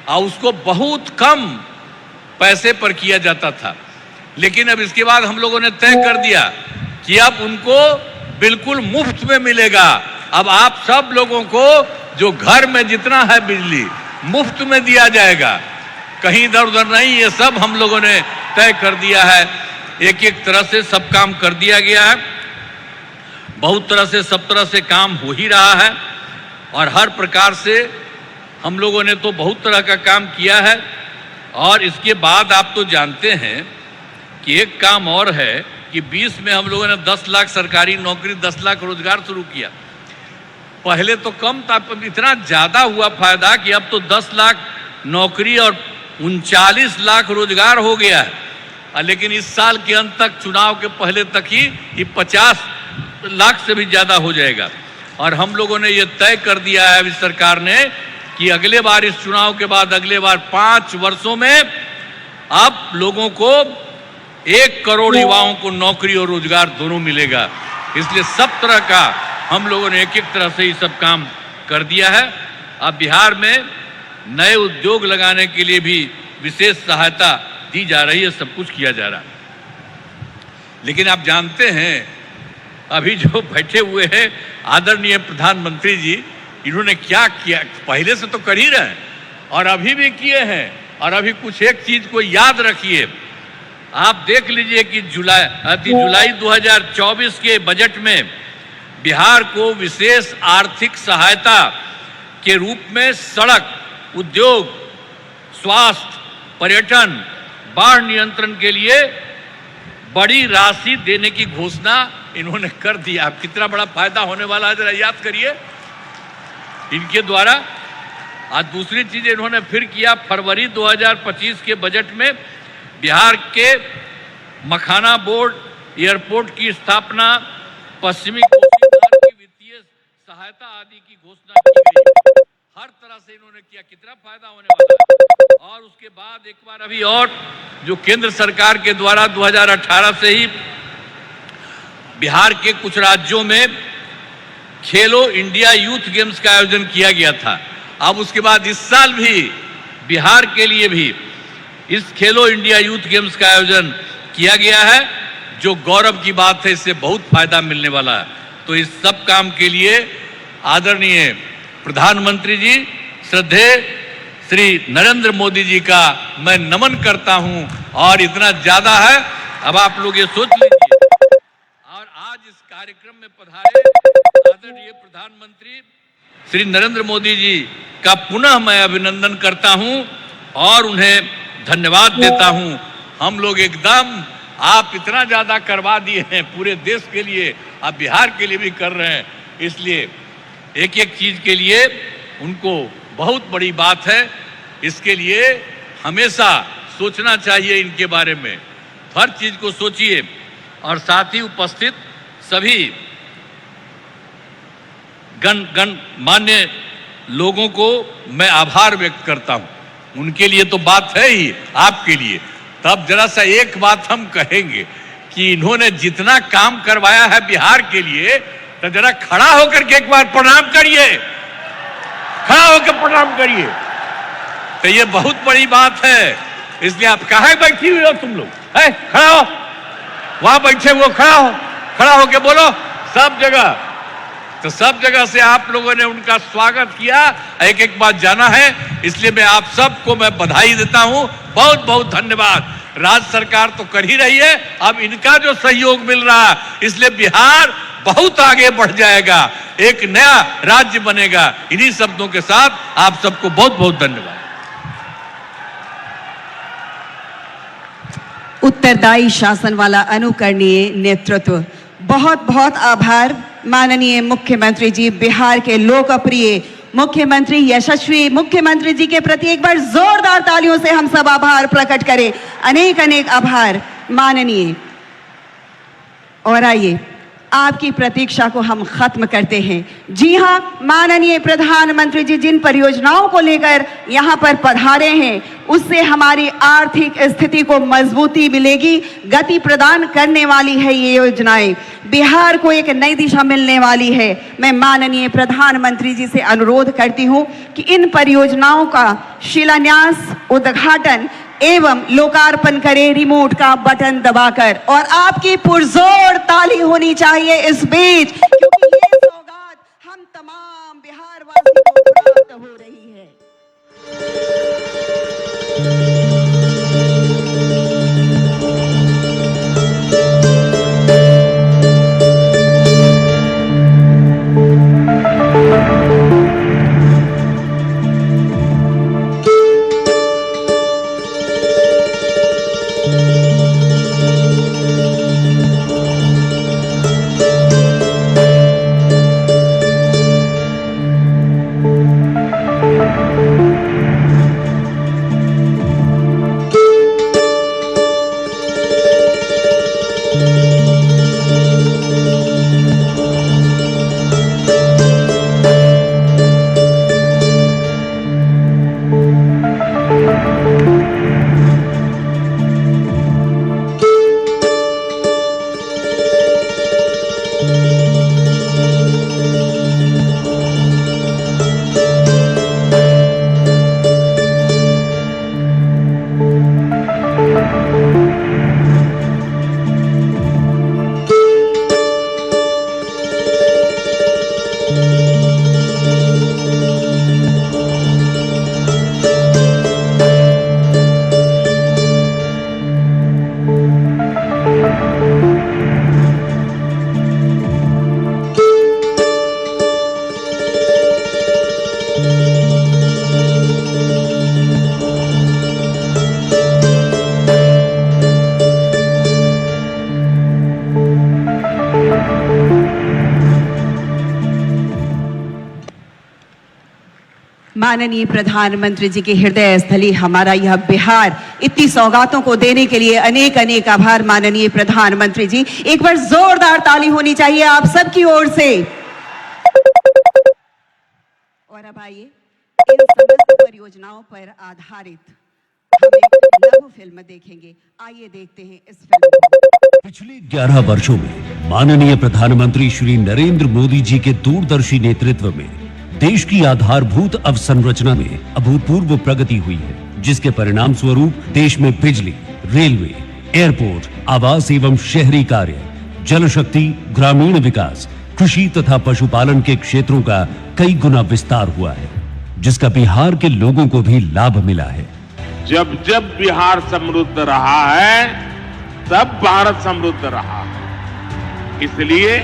और उसको बहुत कम पैसे पर किया जाता था। लेकिन अब इसके बाद हम लोगों ने तय कर दिया कि अब उनको बिल्कुल मुफ्त में मिलेगा। अब आप सब लोगों को जो घर में जितना है बिजली मुफ्त में दिया जाएगा, कहीं इधर उधर नहीं। ये सब हम लोगों ने तय कर दिया है। एक एक तरह से सब काम कर दिया गया है। बहुत तरह से सब तरह से काम हो ही रहा है और हर प्रकार से हम लोगों ने तो बहुत तरह का काम किया है। और इसके बाद आप तो जानते हैं कि एक काम और है कि 20 में हम लोगों ने 10 लाख सरकारी नौकरी, 10 लाख रोजगार शुरू किया। पहले तो कम था, इतना ज़्यादा हुआ फायदा कि अब तो 10 लाख नौकरी और 39 लाख रोजगार हो गया है। लेकिन इस साल के अंत तक, चुनाव के पहले तक ही ये 50 लाख से भी ज़्यादा हो जाएगा। और हम लोगों ने ये तय कर दिया है अभी सरकार ने कि अगले बार, इस चुनाव के बाद अगले बार 5 वर्षों में आप लोगों को 1 करोड़ युवाओं को नौकरी और रोजगार दोनों मिलेगा। इसलिए सब तरह का हम लोगों ने एक एक तरह से ये सब काम कर दिया है। अब बिहार में नए उद्योग लगाने के लिए भी विशेष सहायता दी जा रही है, सब कुछ किया जा रहा है। लेकिन आप जानते हैं अभी जो बैठे हुए हैं आदरणीय प्रधानमंत्री जी, इन्होंने क्या किया? पहले से तो कर ही रहे हैं और अभी भी किए हैं। और अभी कुछ एक चीज को याद रखिए, आप देख लीजिए कि जुलाई 2024 के बजट में बिहार को विशेष आर्थिक सहायता के रूप में सड़क, उद्योग, स्वास्थ्य, पर्यटन, बाढ़ नियंत्रण के लिए बड़ी राशि देने की घोषणा इन्होंने कर दिया। अब कितना बड़ा फायदा होने वाला है जरा याद करिए इनके द्वारा। आज दूसरी चीज इन्होंने फिर किया, फरवरी 2025 के बजट में बिहार के मखाना बोर्ड, एयरपोर्ट की स्थापना, पश्चिमी कोसी मार्ग की वित्तीय सहायता आदि की घोषणा की गई। हर तरह से इन्होंने किया, कितना फायदा होने वाला है। और उसके बाद एक बार अभी और जो केंद्र सरकार के द्वारा 2018 से ही बिहार के कुछ राज्यों में खेलो इंडिया यूथ गेम्स का आयोजन किया गया था। अब उसके बाद इस साल भी बिहार के लिए भी इस खेलो इंडिया यूथ गेम्स का आयोजन किया गया है, जो गौरव की बात है। इससे बहुत फायदा मिलने वाला है। तो इस सब काम के लिए आदरणीय प्रधानमंत्री जी, श्रद्धेय श्री नरेंद्र मोदी जी का मैं नमन करता हूं। और इतना ज्यादा है, अब आप लोग ये सोच लीजिए। और आज इस कार्यक्रम में पधारे आदरणीय प्रधानमंत्री श्री नरेंद्र मोदी जी का पुनः मैं अभिनंदन करता हूं और उन्हें धन्यवाद देता हूं। हम लोग एकदम, आप इतना ज्यादा करवा दिए हैं पूरे देश के लिए, आप बिहार के लिए भी कर रहे हैं। इसलिए एक एक चीज के लिए उनको बहुत बड़ी बात है। इसके लिए हमेशा सोचना चाहिए इनके बारे में, हर चीज को सोचिए। और साथ ही उपस्थित सभी गणमान्य लोगों को मैं आभार व्यक्त करता हूं। उनके लिए तो बात है ही, आपके लिए। तब जरा सा एक बात हम कहेंगे कि इन्होंने जितना काम करवाया है बिहार के लिए, तो जरा खड़ा होकर के एक बार प्रणाम करिए, खड़ा होकर प्रणाम करिए। तो ये बहुत बड़ी बात है। इसलिए आप कहाँ बैठी हुई हो तुम लोग? है, खड़ा हो, वहां बैठे हुए खड़ा हो, खड़ा होके बोलो सब जगह। तो सब जगह से आप लोगों ने उनका स्वागत किया, एक एक बात जाना है। इसलिए मैं आप सबको मैं बधाई देता हूं, बहुत बहुत धन्यवाद। राज्य सरकार तो कर ही रही है, अब इनका जो सहयोग मिल रहा है, इसलिए बिहार बहुत आगे बढ़ जाएगा, एक नया राज्य बनेगा। इन्हीं शब्दों के साथ आप सबको बहुत बहुत धन्यवाद। उत्तरदायी शासन वाला अनुकरणीय नेतृत्व। बहुत बहुत आभार माननीय मुख्यमंत्री जी, बिहार के लोकप्रिय मुख्यमंत्री, यशस्वी मुख्यमंत्री जी के प्रति एक बार जोरदार तालियों से हम सब आभार प्रकट करें। अनेक अनेक आभार माननीय। और आइए आपकी प्रतीक्षा को हम खत्म करते हैं। जी हाँ, माननीय प्रधानमंत्री जी जिन परियोजनाओं को लेकर यहाँ पर पधारे हैं उससे हमारी आर्थिक स्थिति को मजबूती मिलेगी, गति प्रदान करने वाली है ये योजनाएं, बिहार को एक नई दिशा मिलने वाली है। मैं माननीय प्रधानमंत्री जी से अनुरोध करती हूँ कि इन परियोजनाओं का शिलान्यास, उद्घाटन एवं लोकार्पण करें रिमोट का बटन दबाकर, और आपकी पुरजोर ताली होनी चाहिए इस बीच, क्योंकि ये सौगात हम तमाम बिहार वासियों को प्राप्त हो रही है। माननीय प्रधानमंत्री जी की हृदय स्थली हमारा यह बिहार इतनी सौगातों को देने के लिए अनेक अनेक आभार माननीय प्रधानमंत्री जी। एक बार जोरदार ताली होनी चाहिए आप सबकी ओर से। और अब आइए इन समस्त परियोजनाओं पर आधारित हम एक लघु फिल्म देखेंगे। आइए देखते हैं इस फिल्म को। पिछले 11 वर्षों में माननीय प्रधानमंत्री श्री नरेंद्र मोदी जी के दूरदर्शी नेतृत्व में देश की आधारभूत अवसंरचना में अभूतपूर्व प्रगति हुई है, जिसके परिणाम स्वरूप देश में बिजली, रेलवे, एयरपोर्ट, आवास एवं शहरी कार्य, जल शक्ति, ग्रामीण विकास, कृषि तथा पशुपालन के क्षेत्रों का कई गुना विस्तार हुआ है, जिसका बिहार के लोगों को भी लाभ मिला है। जब जब बिहार समृद्ध रहा है तब भारत समृद्ध रहा है। इसलिए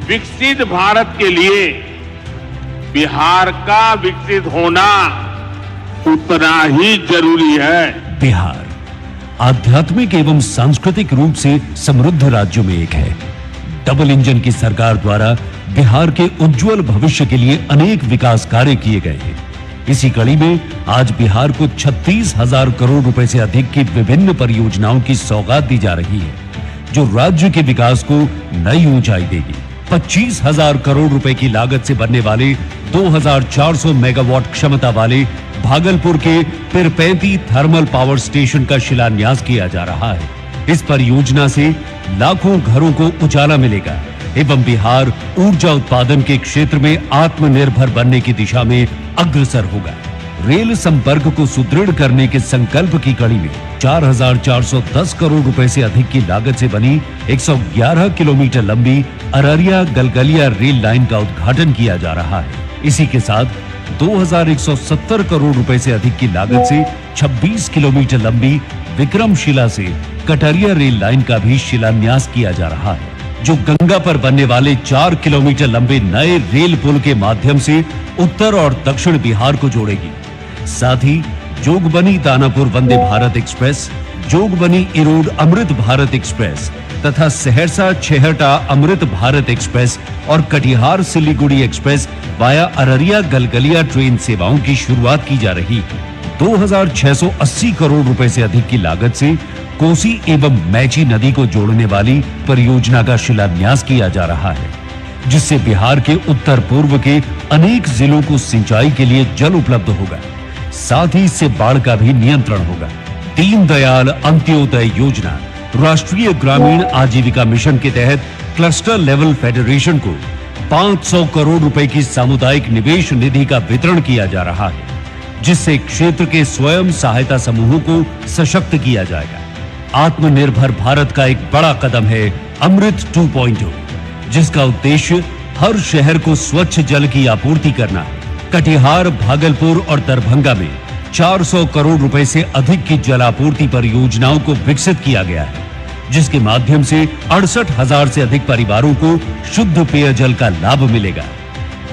विकसित भारत के लिए बिहार का विकसित होना उतना ही जरूरी है। बिहार आध्यात्मिक एवं सांस्कृतिक रूप से समृद्ध राज्यों में एक है। डबल इंजन की सरकार द्वारा बिहार के उज्जवल भविष्य के लिए अनेक विकास कार्य किए गए हैं। इसी कड़ी में आज बिहार को 36,000 करोड़ रुपए से अधिक की विभिन्न परियोजनाओं की सौगात दी जा रही है, जो राज्य के विकास को नई ऊंचाई देगी। 25,000 करोड़ रुपए की लागत से बनने वाले 2,400 मेगावाट क्षमता वाले भागलपुर के पिरपैंती थर्मल पावर स्टेशन का शिलान्यास किया जा रहा है। इस परियोजना से लाखों घरों को उजाला मिलेगा एवं बिहार ऊर्जा उत्पादन के क्षेत्र में आत्मनिर्भर बनने की दिशा में अग्रसर होगा। रेल संपर्क को सुदृढ़ करने के संकल्प की कड़ी में 4,410 करोड़ रुपए से अधिक की लागत से बनी 111 किलोमीटर लंबी अररिया गलगलिया रेल लाइन का उद्घाटन किया जा रहा है। इसी के साथ 2,170 करोड़ रुपए से अधिक की लागत से 26 किलोमीटर लंबी विक्रमशिला से कटरिया रेल लाइन का भी शिलान्यास किया जा रहा है, जो गंगा पर बनने वाले 4 किलोमीटर लंबे नए रेल पुल के माध्यम से उत्तर और दक्षिण बिहार को जोड़ेगी। साथ ही जोगबनी दानापुर वंदे भारत एक्सप्रेस, जोगबनी इरोड अमृत भारत एक्सप्रेस तथा सहरसा छेहटा अमृत भारत एक्सप्रेस और Katihar Siliguri express via Araria Galgalia train सेवाओं की शुरुआत की जा रही है। 2680 करोड़ रुपए से अधिक की लागत से कोसी एवं मैची नदी को जोड़ने वाली परियोजना का शिलान्यास किया जा रहा है, जिससे बिहार के उत्तर पूर्व के अनेक जिलों को सिंचाई के लिए जल उपलब्ध होगा। साथ ही इससे बाढ़ का भी नियंत्रण होगा। दीनदयाल अंत्योदय योजना राष्ट्रीय ग्रामीण आजीविका मिशन के तहत क्लस्टर लेवल फेडरेशन को 500 करोड़ रुपए की सामुदायिक निवेश निधि का वितरण किया जा रहा है, जिससे क्षेत्र के स्वयं सहायता समूहों को सशक्त किया जाएगा। आत्मनिर्भर भारत का एक बड़ा कदम है अमृत 2.0, जिसका उद्देश्य हर शहर को स्वच्छ जल की आपूर्ति करना है। कटिहार, भागलपुर और दरभंगा में 400 करोड़ रुपए से अधिक की जल आपूर्ति परियोजनाओं को विकसित किया गया है, जिसके माध्यम से 68,000 से अधिक परिवारों को शुद्ध पेयजल का लाभ मिलेगा।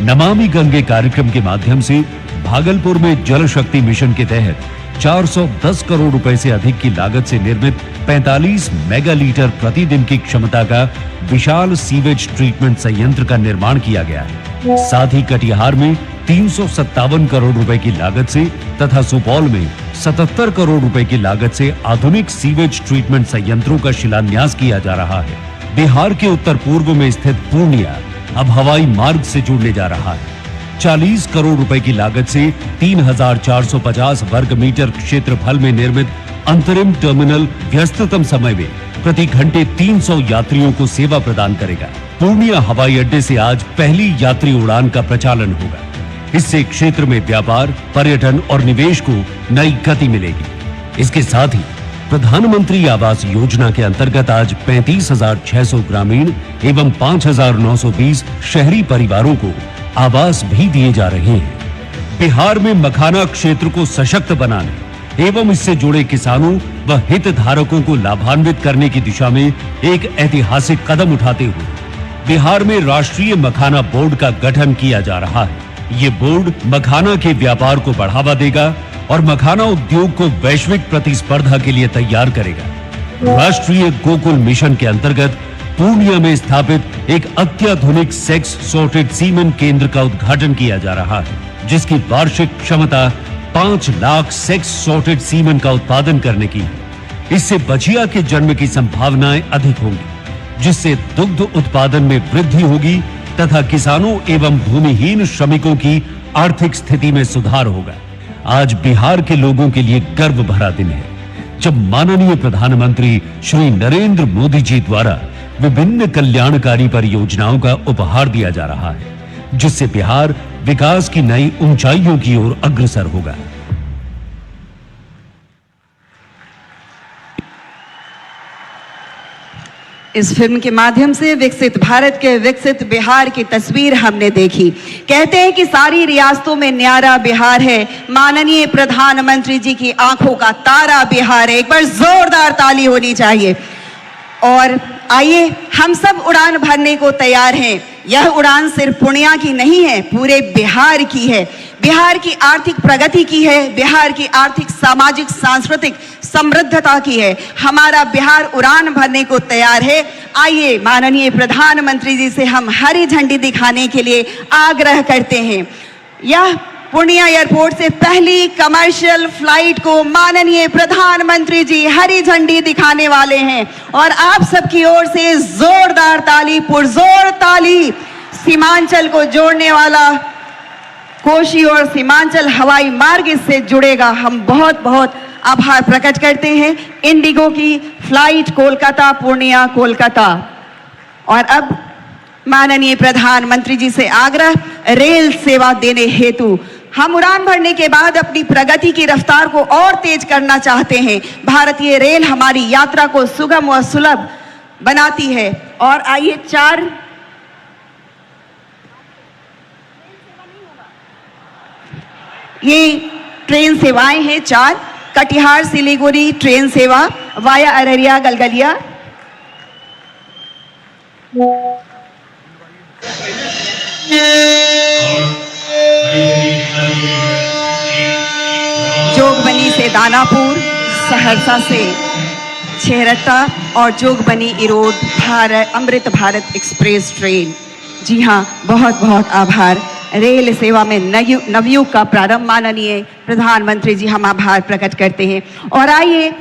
नमामि गंगे कार्यक्रम के माध्यम से भागलपुर में जल शक्ति मिशन के तहत 410 करोड़ रुपए से अधिक की लागत से निर्मित 45 मेगालीटर प्रतिदिन की क्षमता का विशाल सीवेज ट्रीटमेंट संयंत्र का निर्माण किया गया है। साथ ही कटिहार में 357 करोड़ रुपए की लागत से तथा सुपौल में 77 करोड़ रुपए की लागत से आधुनिक सीवेज ट्रीटमेंट संयंत्रों का शिलान्यास किया जा रहा है। बिहार के उत्तर पूर्व में स्थित पूर्णिया अब हवाई मार्ग से जुड़ने जा रहा है। 40 करोड़ रुपए की लागत से 3,450 वर्ग मीटर क्षेत्रफल में निर्मित अंतरिम टर्मिनल व्यस्ततम समय में प्रति घंटे 300 यात्रियों को सेवा प्रदान करेगा। पूर्णिया हवाई अड्डे से आज पहली यात्री उड़ान का प्रचालन होगा। इससे क्षेत्र में व्यापार, पर्यटन और निवेश को नई गति मिलेगी। इसके साथ ही प्रधानमंत्री आवास योजना के अंतर्गत आज 35,600 ग्रामीण एवं 5,920 शहरी परिवारों को आवास भी दिए जा रहे हैं। बिहार में मखाना क्षेत्र को सशक्त बनाने एवं इससे जुड़े किसानों व हितधारकों को लाभान्वित करने की दिशा में एक ऐतिहासिक कदम उठाते हुए बिहार में राष्ट्रीय मखाना बोर्ड का गठन किया जा रहा है। ये बोर्ड मखाना के व्यापार को बढ़ावा देगा और मखाना उद्योग को वैश्विक प्रतिस्पर्धा के लिए तैयार करेगा। राष्ट्रीय गोकुल मिशन के अंतर्गत पूर्णिया में स्थापित एक अत्याधुनिक सेक्स सॉर्टेड सीमेन केंद्र का उद्घाटन किया जा रहा है, जिसकी वार्षिक क्षमता 5 लाख सेक्स सॉर्टेड सीमेन का उत्पादन करने की है। इससे बछिया के जन्म की संभावनाएं अधिक होंगी, जिससे दुग्ध उत्पादन में वृद्धि होगी तथा किसानों एवं भूमिहीन श्रमिकों की आर्थिक स्थिति में सुधार होगा। आज बिहार के लोगों के लिए गर्व भरा दिन है, जब माननीय प्रधानमंत्री श्री नरेंद्र मोदी जी द्वारा विभिन्न कल्याणकारी परियोजनाओं का उपहार दिया जा रहा है, जिससे बिहार विकास की नई ऊंचाइयों की ओर अग्रसर होगा। इस फिल्म के माध्यम से विकसित भारत के विकसित बिहार की तस्वीर हमने देखी। कहते हैं कि सारी रियासतों में न्यारा बिहार है, माननीय प्रधानमंत्री जी की आंखों का तारा बिहार है। एक बार जोरदार ताली होनी चाहिए। और आइए, हम सब उड़ान भरने को तैयार हैं। यह उड़ान सिर्फ पूर्णिया की नहीं है, पूरे बिहार की है। बिहार की आर्थिक प्रगति की है, बिहार की आर्थिक, सामाजिक, सांस्कृतिक समृद्धता की है। हमारा बिहार उड़ान भरने को तैयार है। आइए, माननीय प्रधानमंत्री जी से हम हरी झंडी दिखाने के लिए आग्रह करते हैं। यह पूर्णिया एयरपोर्ट से पहली कमर्शियल फ्लाइट को माननीय प्रधानमंत्री जी हरी झंडी दिखाने वाले हैं और आप सबकी ओर से जोरदार ताली, पुरजोर ताली। सीमांचल को जोड़ने वाला कोशी और सीमांचल हवाई मार्ग इससे जुड़ेगा। हम बहुत बहुत आभार प्रकट करते हैं इंडिगो की फ्लाइट कोलकाता, पूर्णिया, कोलकाता। और अब माननीय प्रधानमंत्री जी से आग्रह, रेल सेवा देने हेतु हम उड़ान भरने के बाद अपनी प्रगति की रफ्तार को और तेज करना चाहते हैं। भारतीय रेल हमारी यात्रा को सुगम व सुलभ बनाती है। और आइए, 4 ये ट्रेन सेवाएं हैं। 4 कटिहार सिलीगुड़ी ट्रेन सेवा वाया अररिया गलगलिया, जोगबनी से दानापुर, सहरसा से छेहरता और जोगबनी इरोड अमृत भारत एक्सप्रेस ट्रेन। जी हाँ, बहुत बहुत आभार। रेल सेवा में नवयुग का प्रारंभ माननीय प्रधानमंत्री जी हम आभार प्रकट करते हैं। और आइए,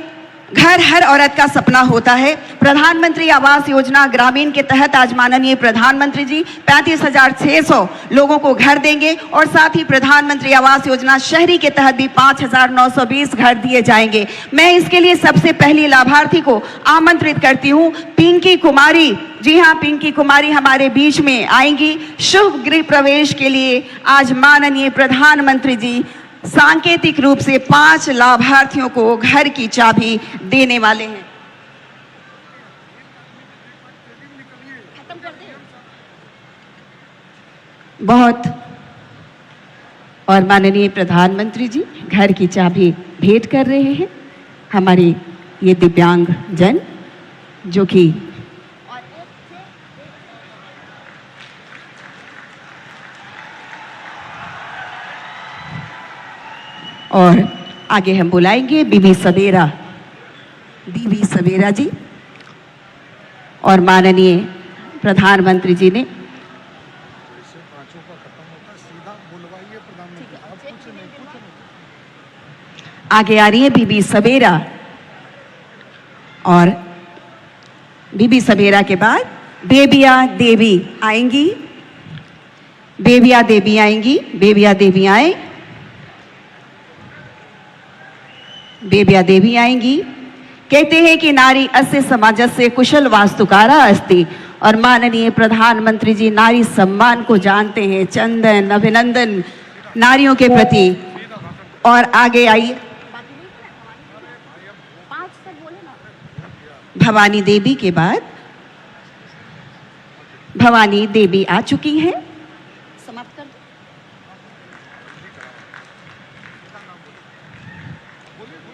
घर हर औरत का सपना होता है। प्रधानमंत्री आवास योजना ग्रामीण के तहत आज माननीय प्रधानमंत्री जी 35,600 लोगों को घर देंगे और साथ ही प्रधानमंत्री आवास योजना शहरी के तहत भी 5,920 घर दिए जाएंगे। मैं इसके लिए सबसे पहली लाभार्थी को आमंत्रित करती हूँ, पिंकी कुमारी। जी हाँ, पिंकी कुमारी हमारे बीच में आएंगी। शुभ गृह प्रवेश के लिए आज माननीय प्रधानमंत्री जी सांकेतिक रूप से 5 लाभार्थियों को घर की चाबी देने वाले हैं। बहुत और माननीय प्रधानमंत्री जी घर की चाबी भेंट कर रहे हैं हमारे ये दिव्यांग जन, जो कि और आगे हम बुलाएंगे बीबी सवेरा, बीबी सवेरा जी। और माननीय प्रधानमंत्री जी ने आगे आ रही है बीबी सवेरा, और बीबी सवेरा के बाद बेबिया देवी आएंगी। बेबिया देवी आएंगी, बेबिया देवी आए, बेबिया देवी आएंगी। कहते हैं कि नारी अस्य समाजस्य कुशल वास्तुकारा अस्ति, और माननीय प्रधानमंत्री जी नारी सम्मान को जानते हैं। चंदन अभिनंदन नारियों के प्रति। और आगे आइए, भवानी देवी के बाद भवानी देवी आ चुकी हैं। समाप्त कर दो।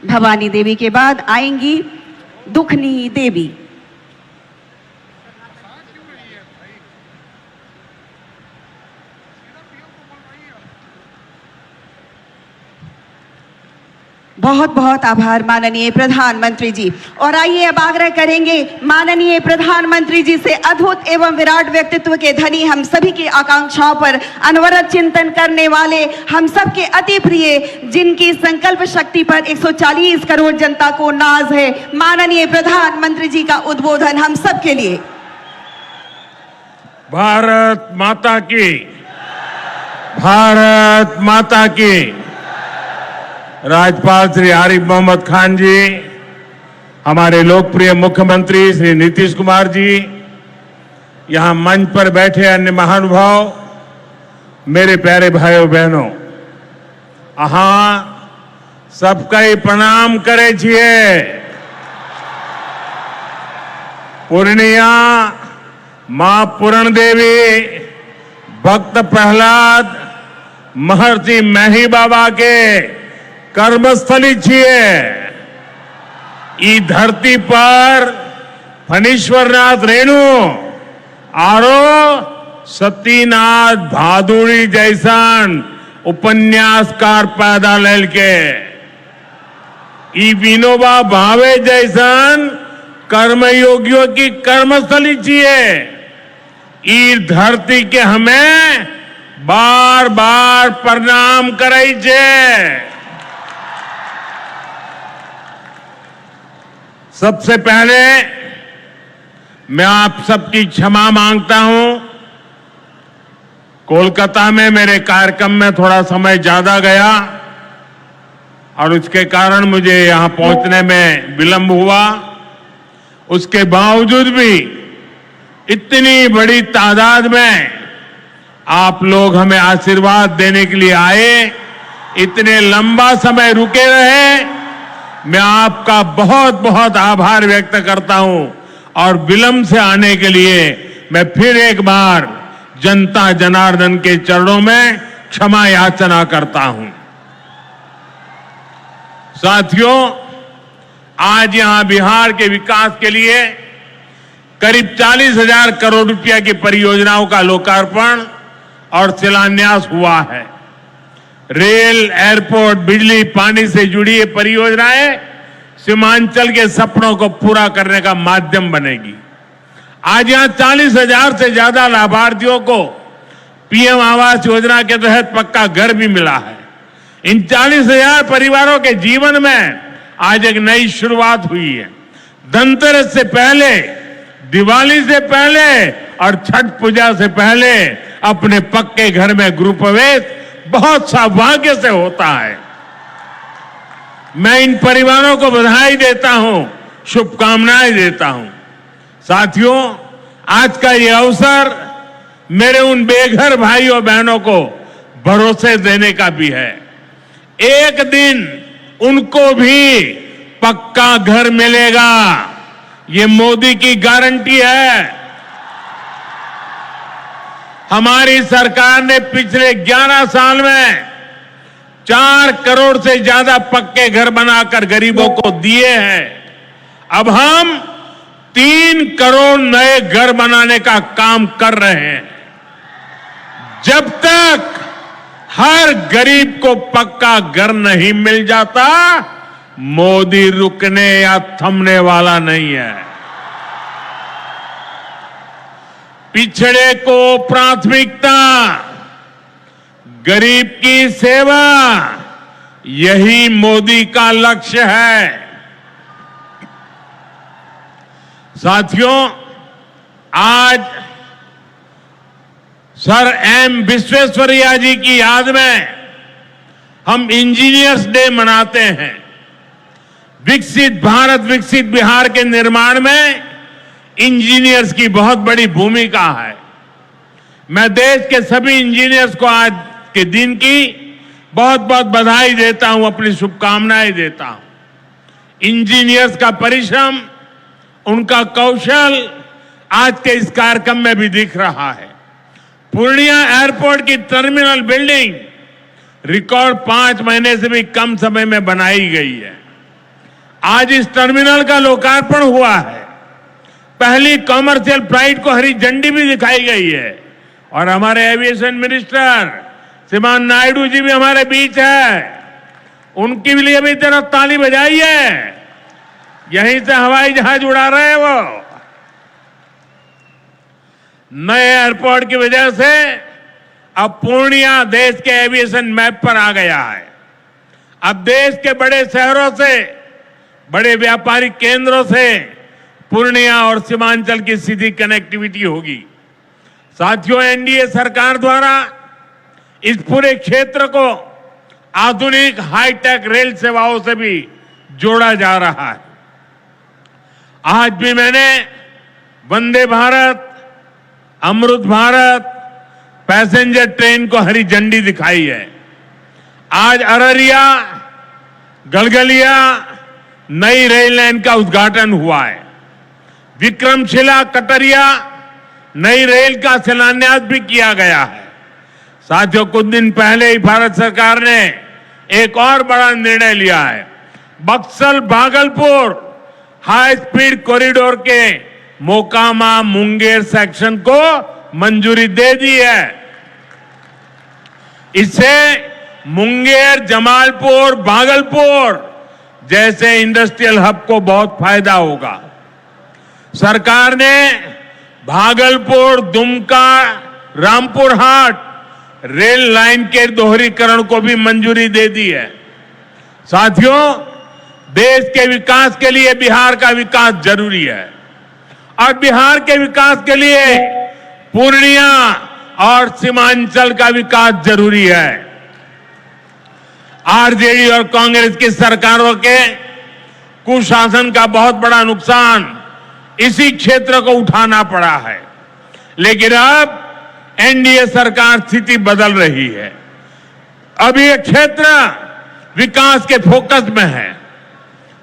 भवानी देवी के बाद आएंगी दुखनी देवी। बहुत बहुत आभार माननीय प्रधानमंत्री जी। और आइए अब आग्रह करेंगे माननीय प्रधानमंत्री जी से अद्भुत एवं विराट व्यक्तित्व के धनी, हम सभी की आकांक्षाओं पर अनवरत चिंतन करने वाले, हम सबके अति प्रिय, जिनकी संकल्प शक्ति पर 140 करोड़ जनता को नाज है, माननीय प्रधानमंत्री जी का उद्बोधन हम सबके लिए। भारत माता की, भारत माता की। राज्यपाल श्री आरिफ मोहम्मद खान जी, हमारे लोकप्रिय मुख्यमंत्री श्री नीतीश कुमार जी, यहां मंच पर बैठे अन्य महानुभाव, मेरे प्यारे भाइयों बहनों, अहां सबका ही प्रणाम करे छिए। पूर्णिया मां पूरण देवी, भक्त प्रहलाद, महर्षि मेही बाबा के कर्मस्थली छिए। ई धरती पर फणीश्वरनाथ रेणु आरो सतीनाथ भादुड़ी जैसन उपन्यासकार पैदा लेल के, ई विनोबा भावे जैसन कर्मयोगियों की कर्मस्थली छिए। ई धरती के हमें बार बार प्रणाम कराई छे। सबसे पहले मैं आप सबकी क्षमा मांगता हूं। कोलकाता में मेरे कार्यक्रम में थोड़ा समय ज्यादा गया और उसके कारण मुझे यहां पहुंचने में विलंब हुआ। उसके बावजूद भी इतनी बड़ी तादाद में आप लोग हमें आशीर्वाद देने के लिए आए, इतने लंबा समय रुके रहे, मैं आपका बहुत बहुत आभार व्यक्त करता हूं। और विलंब से आने के लिए मैं फिर एक बार जनता जनार्दन के चरणों में क्षमा याचना करता हूं। साथियों, आज यहां बिहार के विकास के लिए करीब 40,000 करोड़ रुपया की परियोजनाओं का लोकार्पण और शिलान्यास हुआ है। रेल, एयरपोर्ट, बिजली, पानी से जुड़ी ये परियोजनाएं सीमांचल के सपनों को पूरा करने का माध्यम बनेगी। आज यहां 40,000 से ज्यादा लाभार्थियों को पीएम आवास योजना के तहत पक्का घर भी मिला है। इन 40,000 परिवारों के जीवन में आज एक नई शुरुआत हुई है। धनतेरस से पहले, दिवाली से पहले और छठ पूजा से पहले अपने पक्के घर में गृह प्रवेश बहुत सौभाग्य से होता है। मैं इन परिवारों को बधाई देता हूं, शुभकामनाएं देता हूं। साथियों, आज का ये अवसर मेरे उन बेघर भाइयों बहनों को भरोसे देने का भी है। एक दिन उनको भी पक्का घर मिलेगा, ये मोदी की गारंटी है। हमारी सरकार ने पिछले 11 साल में 4 करोड़ से ज्यादा पक्के घर बनाकर गरीबों को दिए हैं। अब हम 3 करोड़ नए घर बनाने का काम कर रहे हैं। जब तक हर गरीब को पक्का घर नहीं मिल जाता, मोदी रुकने या थमने वाला नहीं है। पिछड़े को प्राथमिकता, गरीब की सेवा, यही मोदी का लक्ष्य है। साथियों, आज सर एम विश्वेश्वरैया जी की याद में हम इंजीनियर्स डे मनाते हैं। विकसित भारत, विकसित बिहार के निर्माण में इंजीनियर्स की बहुत बड़ी भूमिका है। मैं देश के सभी इंजीनियर्स को आज के दिन की बहुत बहुत बधाई देता हूं, अपनी शुभकामनाएं देता हूं। इंजीनियर्स का परिश्रम, उनका कौशल आज के इस कार्यक्रम में भी दिख रहा है। पूर्णिया एयरपोर्ट की टर्मिनल बिल्डिंग रिकॉर्ड 5 महीने से भी कम समय में बनाई गई है। आज इस टर्मिनल का लोकार्पण हुआ है। पहली कॉमर्शियल फ्लाइट को हरी झंडी भी दिखाई गई है और हमारे एविएशन मिनिस्टर श्रीमान नायडू जी भी हमारे बीच है। उनके लिए भी जरा ताली बजाइए। यहीं से हवाई जहाज उड़ा रहे हैं वो। नए एयरपोर्ट की वजह से अब पूर्णिया देश के एविएशन मैप पर आ गया है। अब देश के बड़े शहरों से, बड़े व्यापारिक केंद्रों से पूर्णिया और सीमांचल की सीधी कनेक्टिविटी होगी। साथियों, एनडीए सरकार द्वारा इस पूरे क्षेत्र को आधुनिक हाईटेक रेल सेवाओं से भी जोड़ा जा रहा है। आज भी मैंने वंदे भारत, अमृत भारत पैसेंजर ट्रेन को हरी झंडी दिखाई है। आज अररिया, गलगलिया नई रेल लाइन का उद्घाटन हुआ है। विक्रमशिला, कटरिया नई रेल का शिलान्यास भी किया गया है। साथियों, कुछ दिन पहले ही भारत सरकार ने एक और बड़ा निर्णय लिया है। Buxar Bhagalpur high speed corridor के मोकामा मुंगेर सेक्शन को मंजूरी दे दी है। इससे मुंगेर, जमालपुर, भागलपुर जैसे इंडस्ट्रियल हब को बहुत फायदा होगा। सरकार ने भागलपुर, दुमका, रामपुर हाट रेल लाइन के दोहरीकरण को भी मंजूरी दे दी है। साथियों, देश के विकास के लिए बिहार का विकास जरूरी है और बिहार के विकास के लिए पूर्णिया और सीमांचल का विकास जरूरी है। आरजेडी और कांग्रेस की सरकारों के कुशासन का बहुत बड़ा नुकसान इसी क्षेत्र को उठाना पड़ा है, लेकिन अब एनडीए सरकार स्थिति बदल रही है। अब ये क्षेत्र विकास के फोकस में है।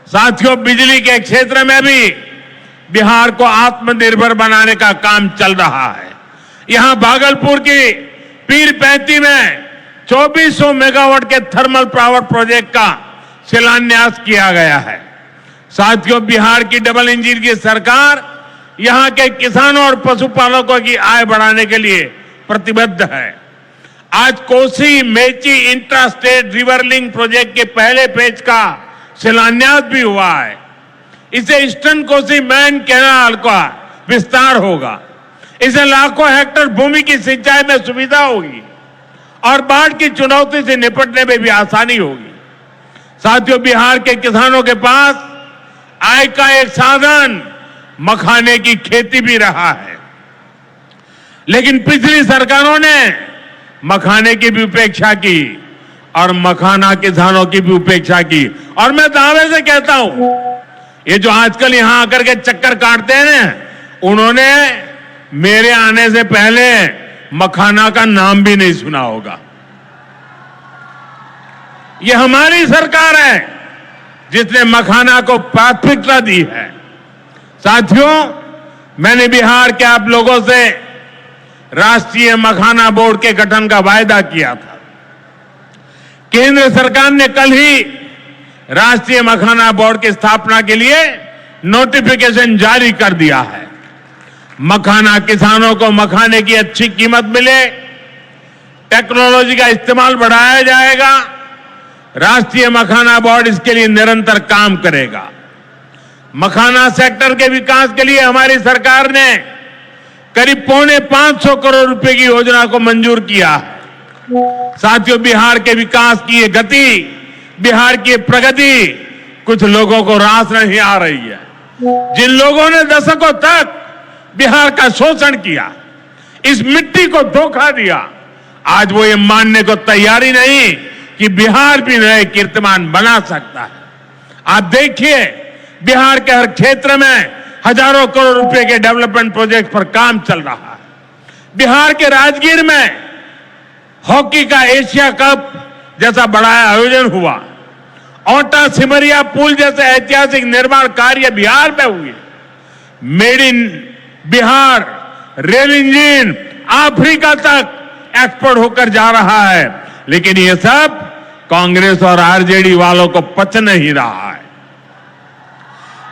साथियों, बिजली के क्षेत्र में भी बिहार को आत्मनिर्भर बनाने का काम चल रहा है। यहां भागलपुर की पीरपैंती में 2400 मेगावाट के थर्मल पावर प्रोजेक्ट का शिलान्यास किया गया है। साथियों, बिहार की डबल इंजन की सरकार यहां के किसानों और पशुपालकों की आय बढ़ाने के लिए प्रतिबद्ध है। आज Kosi Mechi intra state river link project के पहले फेज का शिलान्यास भी हुआ है। इसे ईस्टर्न कोसी मैन कैनाल का विस्तार होगा। इससे लाखों हेक्टेयर भूमि की सिंचाई में सुविधा होगी और बाढ़ की चुनौती से निपटने में भी आसानी होगी। साथियों, बिहार के किसानों के पास आय का एक साधन मखाने की खेती भी रहा है, लेकिन पिछली सरकारों ने मखाने की भी उपेक्षा की और मखाना किसानों की भी उपेक्षा की। और मैं दावे से कहता हूं, ये जो आजकल यहां आकर के चक्कर काटते हैं ना, उन्होंने मेरे आने से पहले मखाना का नाम भी नहीं सुना होगा। ये हमारी सरकार है जिसने मखाना को प्राथमिकता दी है। साथियों, मैंने बिहार के आप लोगों से राष्ट्रीय मखाना बोर्ड के गठन का वायदा किया था। केंद्र सरकार ने कल ही राष्ट्रीय मखाना बोर्ड की स्थापना के लिए नोटिफिकेशन जारी कर दिया है। मखाना किसानों को मखाने की अच्छी कीमत मिले, टेक्नोलॉजी का इस्तेमाल बढ़ाया जाएगा। राष्ट्रीय मखाना बोर्ड इसके लिए निरंतर काम करेगा। मखाना सेक्टर के विकास के लिए हमारी सरकार ने करीब 550 करोड़ रुपए की योजना को मंजूर किया है। साथियों, बिहार के विकास की ये गति, बिहार की प्रगति कुछ लोगों को रास नहीं आ रही है। जिन लोगों ने दशकों तक बिहार का शोषण किया, इस मिट्टी को धोखा दिया, आज वो ये मानने को तैयारी नहीं कि बिहार भी नए कीर्तिमान बना सकता है। आप देखिए, बिहार के हर क्षेत्र में हजारों करोड़ रुपए के डेवलपमेंट प्रोजेक्ट पर काम चल रहा है। बिहार के राजगीर में हॉकी का एशिया कप जैसा बड़ा आयोजन हुआ। ओटा सिमरिया पुल जैसे ऐतिहासिक निर्माण कार्य बिहार में हुए। Made in Bihar rail engine Africa तक एक्सपोर्ट होकर जा रहा है, लेकिन ये सब कांग्रेस और आरजेडी वालों को पच नहीं रहा है।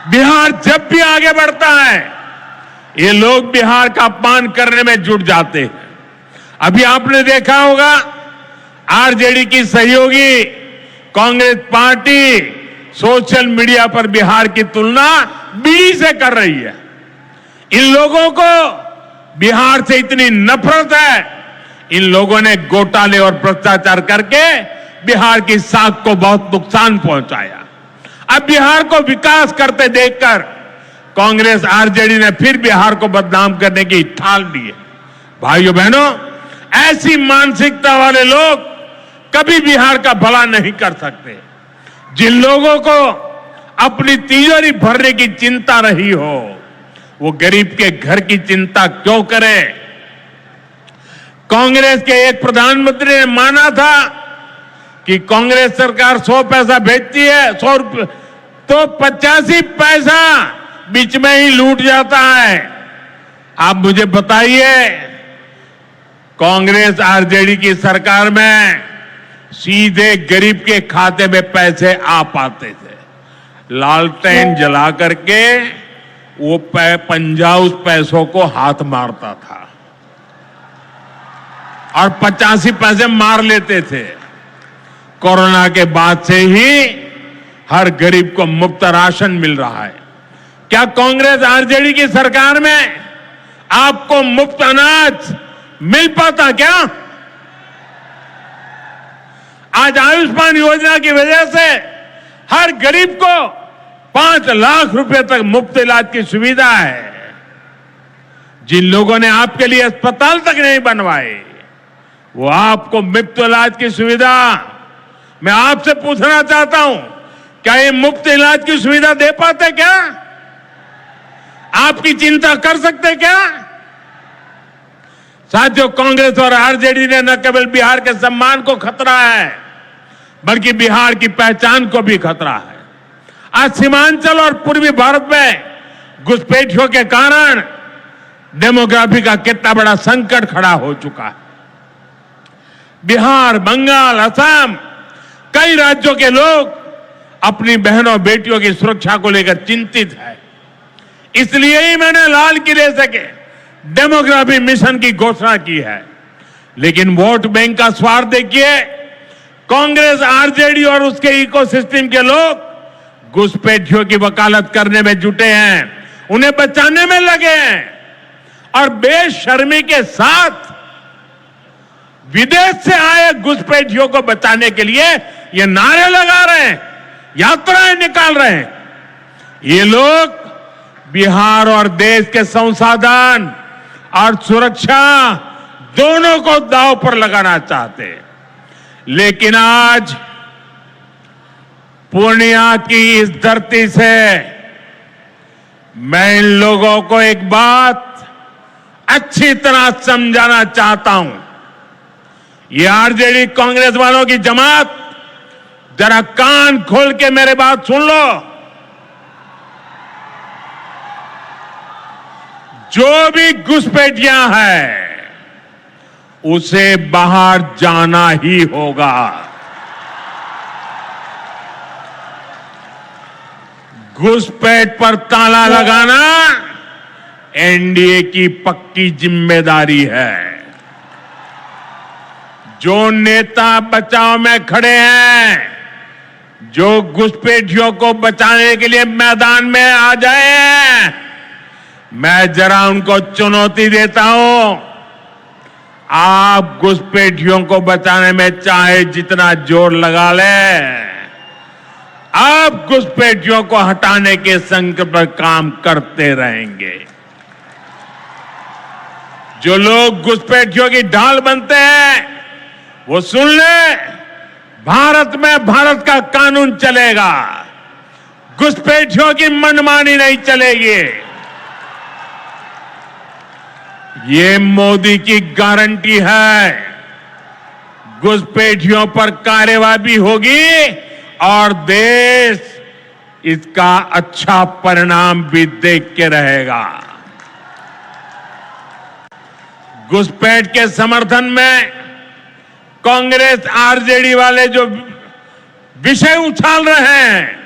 बिहार जब भी आगे बढ़ता है, ये लोग बिहार का अपमान करने में जुट जाते हैं। अभी आपने देखा होगा, आरजेडी की सहयोगी कांग्रेस पार्टी सोशल मीडिया पर बिहार की तुलना बीड़ी से कर रही है। इन लोगों को बिहार से इतनी नफरत है, इन लोगों ने घोटाले और भ्रष्टाचार करके बिहार की साख को बहुत नुकसान पहुंचाया। अब बिहार को विकास करते देखकर कांग्रेस आरजेडी ने फिर बिहार को बदनाम करने की ठान ली है। भाइयों बहनों, ऐसी मानसिकता वाले लोग कभी बिहार का भला नहीं कर सकते। जिन लोगों को अपनी तिजोरी भरने की चिंता रही हो, वो गरीब के घर की चिंता क्यों करे? कांग्रेस के एक प्रधानमंत्री ने माना था कि कांग्रेस सरकार 100 पैसा भेजती है, 100 रुपये, तो 85 पैसा बीच में ही लूट जाता है। आप मुझे बताइए, कांग्रेस आरजेडी की सरकार में सीधे गरीब के खाते में पैसे आ पाते थे। लालटेन जला करके वो पंजा उस पैसों को हाथ मारता था और 85 पैसे मार लेते थे। कोरोना के बाद से ही हर गरीब को मुफ्त राशन मिल रहा है। क्या कांग्रेस आरजेडी की सरकार में आपको मुफ्त अनाज मिल पाता क्या? आज आयुष्मान योजना की वजह से हर गरीब को 5 लाख रुपए तक मुफ्त इलाज की सुविधा है। जिन लोगों ने आपके लिए अस्पताल तक नहीं बनवाए, वो आपको मुफ्त इलाज की सुविधा, मैं आपसे पूछना चाहता हूं, क्या ये मुफ्त इलाज की सुविधा दे पाते क्या? आपकी चिंता कर सकते क्या? साथियों, कांग्रेस और आरजेडी ने न केवल बिहार के सम्मान को खतरा है, बल्कि बिहार की पहचान को भी खतरा है। आज सीमांचल और पूर्वी भारत में घुसपैठियों के कारण डेमोग्राफी का कितना बड़ा संकट खड़ा हो चुका है। बिहार, बंगाल, असम, कई राज्यों के लोग अपनी बहनों बेटियों की सुरक्षा को लेकर चिंतित है। इसलिए ही मैंने लाल किले से के डेमोग्राफी मिशन की घोषणा की है। लेकिन वोट बैंक का स्वार्थ देखिए, कांग्रेस, आरजेडी और उसके इकोसिस्टम के लोग घुसपैठियों की वकालत करने में जुटे हैं, उन्हें बचाने में लगे हैं। और बेशर्मी के साथ विदेश से आए घुसपैठियों को बचाने के लिए ये नारे लगा रहे हैं, यात्राएं निकाल रहे हैं। ये लोग बिहार और देश के संसाधन और सुरक्षा दोनों को दांव पर लगाना चाहते हैं। लेकिन आज पूर्णिया की इस धरती से मैं इन लोगों को एक बात अच्छी तरह समझाना चाहता हूं। ये आरजेडी कांग्रेस वालों की जमात, जरा कान खोल के मेरे बात सुन लो। जो भी घुसपैठियां हैं उसे बाहर जाना ही होगा। घुसपैठ पर ताला लगाना एनडीए की पक्की जिम्मेदारी है। जो नेता बचाव में खड़े हैं, जो घुसपैठियों को बचाने के लिए मैदान में आ जाए, मैं जरा उनको चुनौती देता हूं। आप घुसपैठियों को बचाने में चाहे जितना जोर लगा लें, आप घुसपैठियों को हटाने के संकल्प पर काम करते रहेंगे। जो लोग घुसपैठियों की ढाल बनते हैं वो सुन ले, भारत में भारत का कानून चलेगा, घुसपैठियों की मनमानी नहीं चलेगी। ये मोदी की गारंटी है। घुसपैठियों पर कार्रवाई होगी और देश इसका अच्छा परिणाम भी देख के रहेगा। घुसपैठ के समर्थन में कांग्रेस आरजेडी वाले जो विषय उछाल रहे हैं,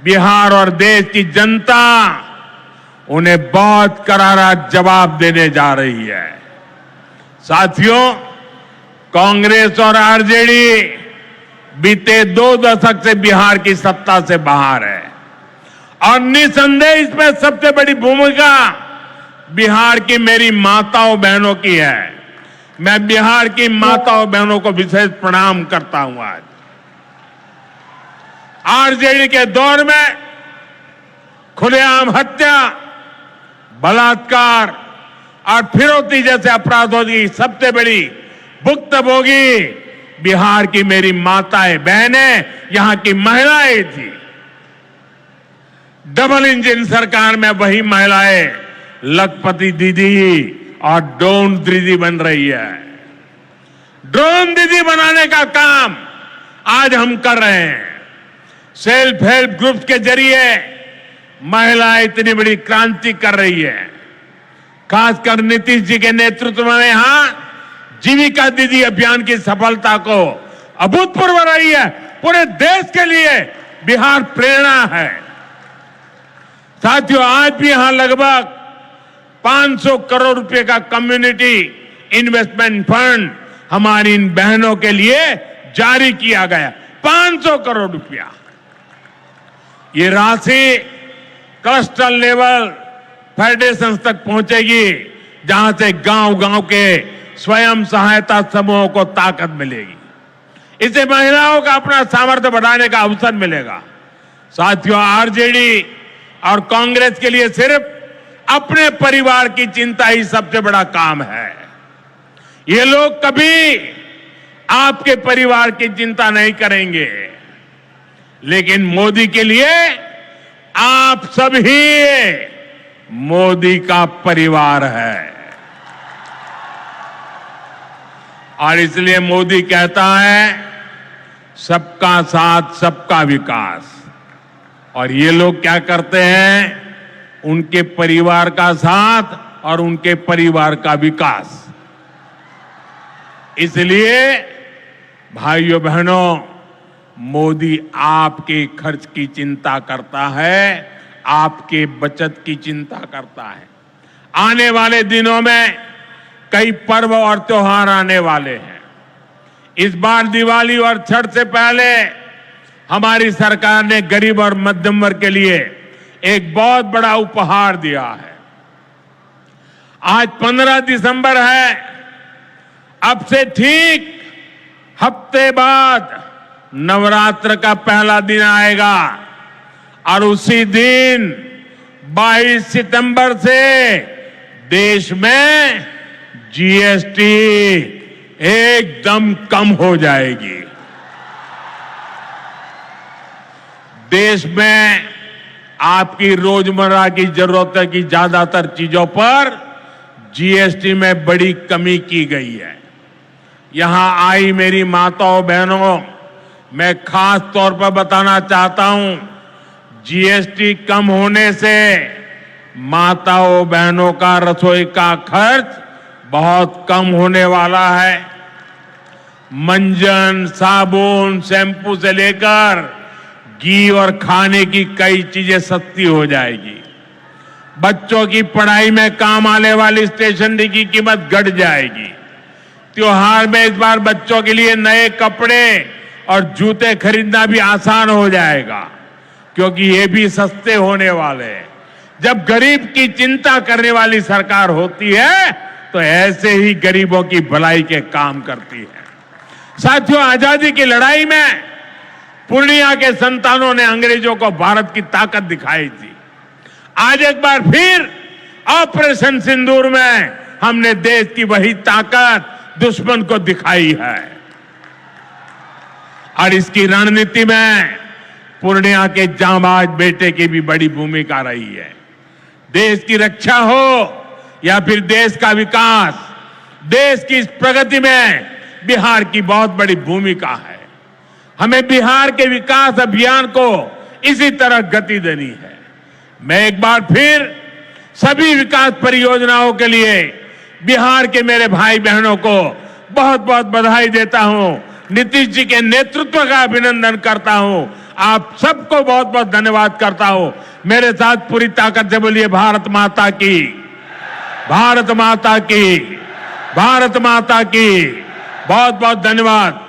बिहार और देश की जनता उन्हें बहुत करारा जवाब देने जा रही है। साथियों, कांग्रेस और आरजेडी बीते 2 दशक से बिहार की सत्ता से बाहर है और निसंदेह इसमें सबसे बड़ी भूमिका बिहार की मेरी माताओं बहनों की है। मैं बिहार की माताओं बहनों को विशेष प्रणाम करता हूं। आज आरजेडी के दौर में खुलेआम हत्या, बलात्कार और फिरौती जैसे अपराधों की सबसे बड़ी भुक्तभोगी बिहार की मेरी माताएं बहनें, यहां की महिलाएं थी। डबल इंजन सरकार में वही महिलाएं लखपति दीदी और ड्रोन दीदी बन रही है। ड्रोन दीदी बनाने का काम आज हम कर रहे हैं। सेल्फ हेल्प ग्रुप्स के जरिए महिलाएं इतनी बड़ी क्रांति कर रही है। खासकर नीतीश जी के नेतृत्व में यहां जीविका दीदी अभियान की सफलता को अभूतपूर्व रही है। पूरे देश के लिए बिहार प्रेरणा है। साथियों, आज भी यहां लगभग 500 करोड़ रुपए का कम्युनिटी इन्वेस्टमेंट फंड हमारी इन बहनों के लिए जारी किया गया। 500 करोड़ रुपया। ये राशि क्लस्टर लेवल फेडरेशन तक पहुंचेगी, जहां से गांव-गांव के स्वयं सहायता समूहों को ताकत मिलेगी। इससे महिलाओं का अपना सामर्थ्य बढ़ाने का अवसर मिलेगा। साथियों, आरजेडी और कांग्रेस के लिए सिर्फ अपने परिवार की चिंता ही सबसे बड़ा काम है। ये लोग कभी आपके परिवार की चिंता नहीं करेंगे, लेकिन मोदी के लिए आप सभी मोदी का परिवार है। और इसलिए मोदी कहता है, सबका साथ सबका विकास। और ये लोग क्या करते हैं? उनके परिवार का साथ और उनके परिवार का विकास। इसलिए भाइयों बहनों, मोदी आपके खर्च की चिंता करता है, आपके बचत की चिंता करता है। आने वाले दिनों में कई पर्व और त्योहार आने वाले हैं। इस बार दिवाली और छठ से पहले हमारी सरकार ने गरीब और मध्यम वर्ग के लिए एक बहुत बड़ा उपहार दिया है। आज 15 दिसंबर है। अब से ठीक हफ्ते बाद नवरात्र का पहला दिन आएगा और उसी दिन 22 सितंबर से देश में जीएसटी एकदम कम हो जाएगी। देश में आपकी रोजमर्रा की जरूरत की ज्यादातर चीजों पर जीएसटी में बड़ी कमी की गई है। यहां आई मेरी माताओं बहनों, मैं खास तौर पर बताना चाहता हूं, जीएसटी कम होने से माताओं बहनों का रसोई का खर्च बहुत कम होने वाला है। मंजन, साबुन, शैम्पू से लेकर घी और खाने की कई चीजें सस्ती हो जाएगी। बच्चों की पढ़ाई में काम आने वाली स्टेशनरी की कीमत घट जाएगी। त्योहार में इस बार बच्चों के लिए नए कपड़े और जूते खरीदना भी आसान हो जाएगा, क्योंकि ये भी सस्ते होने वाले हैं। जब गरीब की चिंता करने वाली सरकार होती है तो ऐसे ही गरीबों की भलाई के काम करती है। साथियों, आजादी की लड़ाई में पूर्णिया के संतानों ने अंग्रेजों को भारत की ताकत दिखाई थी। आज एक बार फिर ऑपरेशन सिंदूर में हमने देश की वही ताकत दुश्मन को दिखाई है और इसकी रणनीति में पूर्णिया के जांबाज बेटे की भी बड़ी भूमिका रही है। देश की रक्षा हो या फिर देश का विकास, देश की इस प्रगति में बिहार की बहुत बड़ी भूमिका है। हमें बिहार के विकास अभियान को इसी तरह गति देनी है। मैं एक बार फिर सभी विकास परियोजनाओं के लिए बिहार के मेरे भाई बहनों को बहुत बहुत बधाई देता हूं। नीतीश जी के नेतृत्व का अभिनंदन करता हूं। आप सबको बहुत बहुत धन्यवाद करता हूं। मेरे साथ पूरी ताकत से बोलिए भारत माता की, भारत माता की, भारत माता की। बहुत बहुत धन्यवाद।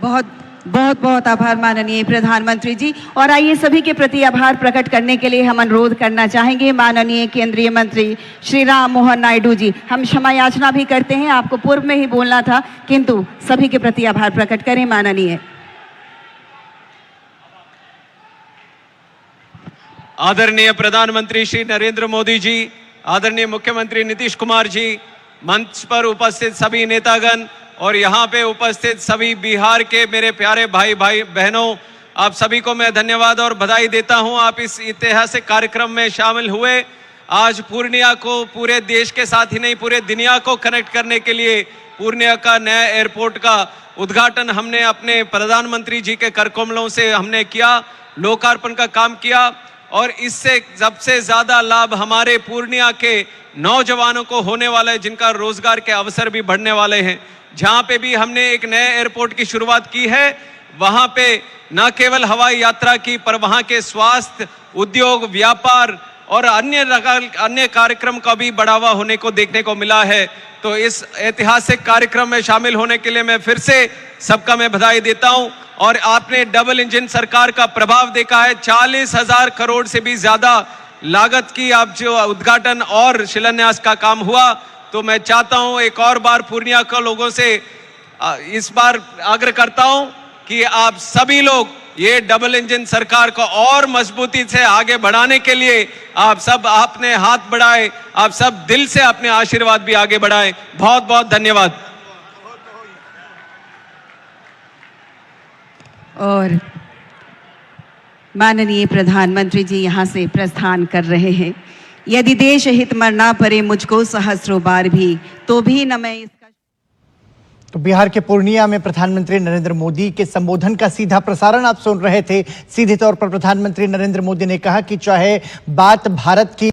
बहुत बहुत बहुत आभार माननीय प्रधानमंत्री जी। और आइए सभी के प्रति आभार प्रकट करने के लिए हम अनुरोध करना चाहेंगे माननीय केंद्रीय मंत्री श्री राम मोहन नायडू जी। हम क्षमा याचना भी करते हैं, आपको पूर्व में ही बोलना था, किंतु सभी के प्रति आभार प्रकट करें माननीय। आदरणीय प्रधानमंत्री श्री नरेंद्र मोदी जी, आदरणीय मुख्यमंत्री नीतीश कुमार जी, मंच पर उपस्थित सभी नेतागण और यहाँ पे उपस्थित सभी बिहार के मेरे प्यारे भाई बहनों, आप सभी को मैं धन्यवाद और बधाई देता हूँ। आप इस ऐतिहासिक कार्यक्रम में शामिल हुए। आज पूर्णिया को पूरे देश के साथ ही नहीं पूरे दुनिया को कनेक्ट करने के लिए पूर्णिया का नया एयरपोर्ट का उद्घाटन हमने अपने प्रधानमंत्री जी के कर कमलों से हमने किया, लोकार्पण का काम किया और इससे सबसे ज्यादा लाभ हमारे पूर्णिया के नौजवानों को होने वाला है, जिनका रोजगार के अवसर भी बढ़ने वाले हैं। जहां पे भी हमने एक नए एयरपोर्ट की शुरुआत की है, वहां पे न केवल हवाई यात्रा की पर वहां के स्वास्थ्य, उद्योग, व्यापार और अन्य कार्यक्रम का भी बढ़ावा होने को देखने को मिला है। तो इस ऐतिहासिक कार्यक्रम में शामिल होने के लिए मैं फिर से सबका मैं बधाई देता हूं। और आपने डबल इंजन सरकार का प्रभाव देखा है। 40,000 करोड़ से भी ज्यादा लागत की आप जो उद्घाटन और शिलान्यास का काम हुआ। तो मैं चाहता हूं एक और बार पूर्णिया के लोगों से इस बार आग्रह करता हूं कि आप सभी लोग ये डबल इंजन सरकार को और मजबूती से आगे बढ़ाने के लिए आप सब आपने हाथ बढ़ाए, आप सब दिल से अपने आशीर्वाद भी आगे बढ़ाएं। बहुत बहुत धन्यवाद। और माननीय प्रधानमंत्री जी यहाँ से प्रस्थान कर रहे हैं। यदि देश हित मरना पड़े मुझको सहस्रों बार भी, तो भी न मैं इसका। तो बिहार के पूर्णिया में प्रधानमंत्री नरेंद्र मोदी के संबोधन का सीधा प्रसारण आप सुन रहे थे। सीधे तौर पर प्रधानमंत्री नरेंद्र मोदी ने कहा कि चाहे बात भारत की